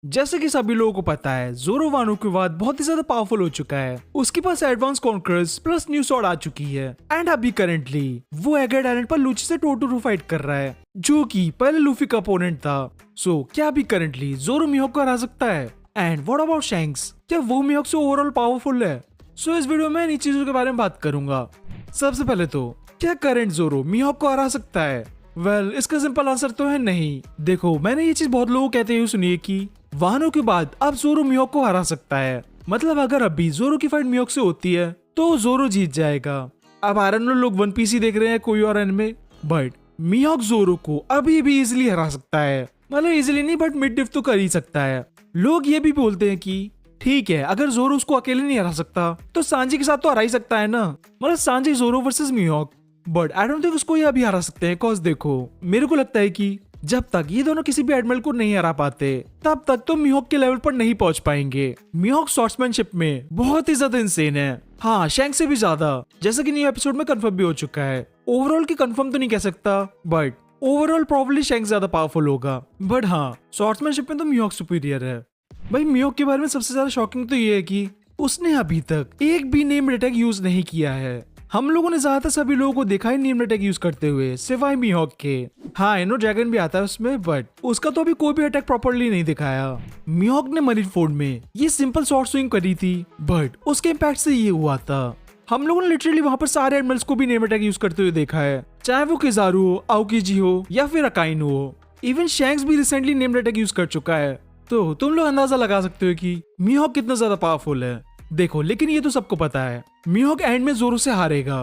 जैसे कि सभी लोगों को पता है, ज़ोरो वानो के बाद बहुत ही ज्यादा पावरफुल हो चुका है। उसके पास advance conquerors plus new sword आ चुकी है एंड अभी करेंटली वो एगेड आइलैंड पर लूची से टू टू टू फाइट कर रहा है, जो कि पहले लूफी का अपोनेंट था। सो क्या अभी करेंटली ज़ोरो मिहोक को हरा सकता है? एंड व्हाट अबाउट शैंक्स, क्या वो मिहोक से ओवरऑल पावरफुल है? सो इस वीडियो में इन चीजों के बारे में बात करूंगा। सबसे पहले तो क्या करंट ज़ोरो मिहोक को हरा सकता है? वेल, इसका सिंपल आंसर तो है नहीं। देखो, मैंने ये चीज बहुत लोग कहते हुए सुनी है कि वानो के बाद अब ज़ोरो मिहोक को हरा सकता है। मतलब अगर अभी ज़ोरो की फाइट मिहोक से होती है तो ज़ोरो जीत जाएगा। अब आयरन लोग वन पीस ही देख रहे हैं, कोई और एनिमे, बट मिहोक ज़ोरो को अभी भी इजिली हरा सकता है। मतलब इजिली नहीं, बट मिड डिफ तो कर ही सकता है। लोग ये भी बोलते हैं कि ठीक है, अगर ज़ोरो उसको अकेले नहीं हरा सकता तो सांजी के साथ तो हरा ही सकता है ना। मतलब Sanji Zoro versus Mihawk, but I don't think उसको ये अभी हरा सकते हैं। कॉज देखो, मेरे को लगता है कि जब तक ये दोनों किसी भी एडमिरल को नहीं हरा पाते तब तक तो मिहोक के लेवल पर नहीं पहुंच पाएंगे। मिहोक स्वॉर्ड्समैनशिप में बहुत ही ज्यादा इंसेन है, हाँ शैंक से भी ज्यादा, जैसा कि न्यू एपिसोड में कंफर्म भी हो चुका है। ओवरऑल की कंफर्म तो नहीं कह सकता, बट ओवरऑल प्रोबब्ली शैंक ज्यादा पावरफुल होगा। बट हाँ, स्वॉर्ड्समैनशिप में तो मिहोक सुपीरियर है। भाई मिहोक के बारे में सबसे ज्यादा शॉकिंग तो ये है कि उसने अभी तक एक भी नेम अटैक यूज नहीं किया है। हम लोगों ने ज्यादातर सभी लोगों को देखा है नेम अटैक यूज करते हुए, सिवाय मिहोक के। हाँ, इनो ड्रैगन भी आता है उसमें, बट उसका तो अभी कोई भी अटैक प्रॉपर्ली नहीं दिखाया। मिहोक ने मरीनफोर्ड में ये सिंपल शॉर्ट स्विंग करी थी, बट उसके इम्पैक्ट से ये हुआ था। हम लोगों ने लिटरली वहां पर सारे एडमिरल्स को भी नेम अटैक यूज करते हुए देखा है, चाहे वो किजारू हो, आउकीजी हो या फिर अकाइनो हो। इवन शैंक्स भी रिसेंटली नेम अटैक यूज कर चुका है। तो तुम लोग अंदाजा लगा सकते हो कि मिहोक कितना ज्यादा पावरफुल है। देखो, लेकिन ये तो सबको पता है, मिहोक एंड में ज़ोरो से हारेगा।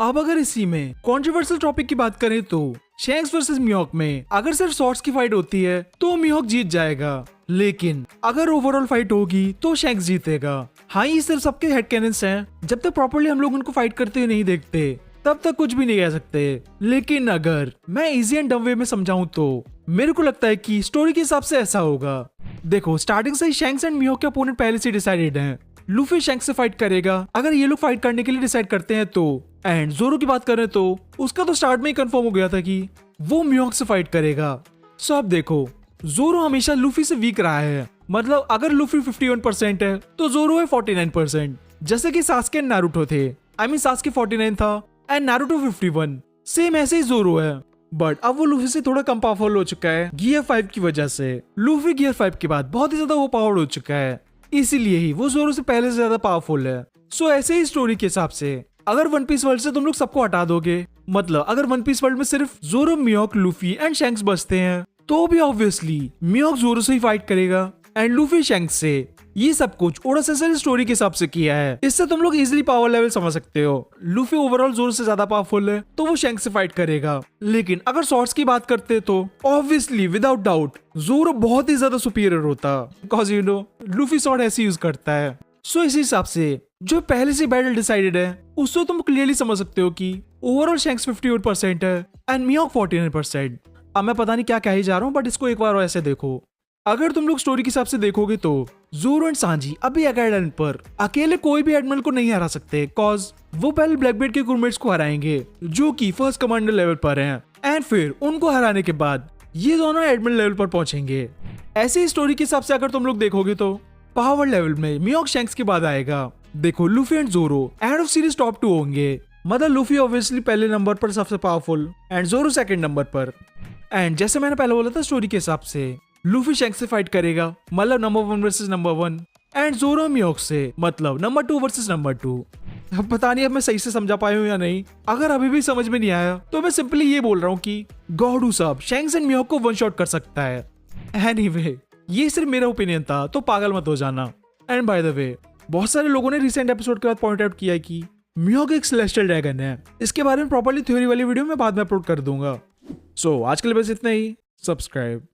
अब अगर इसी में कंट्रोवर्शियल टॉपिक की बात करें तो शैंक्स वर्सेस मिहोक में अगर सिर्फ शॉर्ट्स की फाइट होती है तो मिहोक जीत जाएगा, लेकिन अगर ओवरऑल फाइट होगी तो शैंक्स जीतेगा। हाँ, ये सिर्फ सबके हेड कैनन्स हैं। जब तक प्रॉपर्ली हम लोग उनको फाइट करते हुए नहीं देखते तब तक कुछ भी नहीं कह सकते। लेकिन अगर मैं इजी एंड डम वे में समझाऊं तो मेरे को लगता है कि स्टोरी के हिसाब से ऐसा होगा। देखो, स्टार्टिंग से ही शैंक्स एंड मिहोक के अपोनेंट पहले से डिसाइडेड हैं। लूफी शैंक्स से फाइट करेगा अगर ये लोग फाइट करने के लिए डिसाइड करते हैं तो। एंड ज़ोरो की बात करें तो उसका तो स्टार्ट में ही कंफर्म हो गया था कि वो मिहोक से फाइट करेगा। सो अब देखो, ज़ोरो हमेशा लूफी से वीक रहा है। मतलब अगर लूफी 51% है तो ज़ोरो है 49%। जैसे कि सास्के एंड नारुतो थे, आई मीन सास्के 49 था एंड नारुतो 51। सेम ऐसे ही ज़ोरो है, बट अब वो लूफी से थोड़ा कम पावरफुल हो चुका है गियर 5 की वजह से। लूफी गियर 5 के बाद बहुत ही ज्यादा वो पावर्ड हो चुका है, इसीलिए ही वो ज़ोरो से पहले से ज्यादा पावरफुल है। सो ऐसे ही स्टोरी के हिसाब से अगर वन पीस वर्ल्ड से तुम लोग सबको हटा दोगे, मतलब अगर वन पीस वर्ल्ड में सिर्फ ज़ोरो, मिहोक, लूफी एंड शैंक्स बचते हैं तो भी ऑब्वियसली मिहोक ज़ोरो से ही फाइट करेगा एंड लूफी शैंक्स से। ये सब कुछ ओडा सेंसेई ने स्टोरी के हिसाब से किया है। इससे तुम लोग इजीली पावर लेवल समझ सकते हो। लूफी ओवरऑल ज़ोरो से ज्यादा पावरफुल है तो वो शैंक्स से फाइट करेगा। लेकिन अगर शॉर्ट्स की बात करते तो ऑब्वियसली विदाउट डाउट ज़ोरो बहुत ही ज्यादा सुपीरियर होता, because you know Luffy short ऐसे यूज करता है। सो इसी हिसाब से जो पहले से बैटल डिसाइडेड है उससे तुम क्लियरली समझ सकते हो कि ओवरऑल शैंक्स 51% है एंड मिहोक 49%। अब मैं पता नहीं क्या कह ही जा रहा हूँ, बट इसको एक बार ऐसे देखो। अगर तुम लोग स्टोरी के हिसाब से देखोगे तो ज़ोरो एंड सांजी अभी एगेड आइलैंड पर अकेले कोई भी एडमिरल को नहीं हरा सकते, कॉज वो पहले ब्लैकबीट के क्रूमेट्स को हराएंगे जो कि फर्स्ट कमांडर लेवल पर हैं, एंड फिर उनको हराने के बाद ये दोनों एडमिरल लेवल पर पहुंचेंगे। ऐसे ही स्टोरी के हिसाब से अगर तुम लोग देखोगे तो पावर लेवल में मिहोक शैंक्स के बाद आएगा। देखो, Luffy and zero end of series top 2 होंगे। मतलब लूफी ऑब्वियसली पहले नंबर पर सबसे powerful and zero second number पर। एंड जैसे मैंने पहले बोला था, स्टोरी के हिसाब से लूफी शैंक्स से फाइट करेगा, मतलब नंबर 1 वर्सेस नंबर 1, एंड ज़ोरो मिहोक से, मतलब नंबर 2 वर्सेस नंबर 2। अब पता नहीं अब मैं सही से समझा पाया हूँ या नहीं। अगर अभी भी समझ में नहीं आया तो मैं सिंपली ये बोल रहा हूँ कि गॉड सब शैंक्स एंड मिहोक को वन शॉट कर सकता है। एनीवे, ये सिर्फ मेरा ओपिनियन था, तो पागल मत हो जाना। एंड बाय द वे, बहुत सारे लोगों ने रिसेंट एपिसोड के बाद पॉइंट आउट किया कि मिहोक एक सेलेस्टियल ड्रैगन है। इसके बारे में प्रॉपर्ली थ्योरी वाली वीडियो मैं बाद में अपलोड कर दूंगा। सो आज के लिए बस इतना ही। सब्सक्राइब।